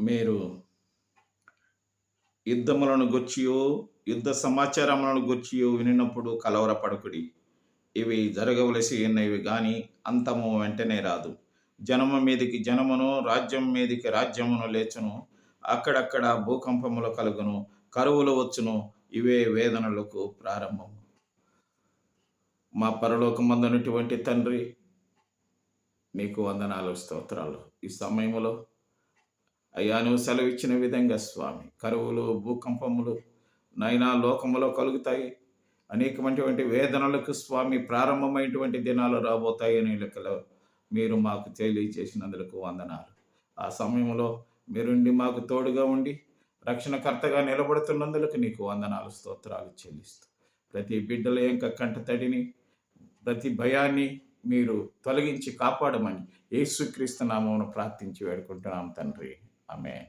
మీరు యుద్ధములను గూర్చియో, యుద్ధ సమాచారములను గూర్చియో వినినప్పుడు కలవరపడకుడి. ఇవి జరగవలసి ఉన్నవి గాని అంతము వెంటనే రాదు. జనము మీదికి జనమును, రాజ్యం మీదికి రాజ్యమును లేచును. అక్కడక్కడ భూకంపములు కలుగును, కరువులు వచ్చును. ఇవే వేదనలకు ప్రారంభము. మా పరలోకమందున్నటువంటి తండ్రి, నీకు వందనాలు, స్తోత్రాలు. ఈ సమయములో అయ్యా నువ్వు సెలవిచ్చిన విధంగా స్వామి, కరువులు, భూకంపములు నైనా లోకములో కలుగుతాయి. అనేకమైనటువంటి వేదనలకు స్వామి ప్రారంభమైనటువంటి దినాలు రాబోతాయని లెక్కలో మీరు మాకు తెలియజేసినందుకు వందనాలు. ఆ సమయంలో మీరుండి మాకు తోడుగా ఉండి రక్షణకర్తగా నిలబడుతున్నందుకు నీకు వందనాలు, స్తోత్రాలు చెల్లిస్తూ ప్రతి బిడ్డల యొక్క కంటతడిని, ప్రతి భయాన్ని మీరు తొలగించి కాపాడమని యేసుక్రీస్తు నామమున ప్రార్థించి వేడుకుంటున్నాం తండ్రి. ఆమేన్.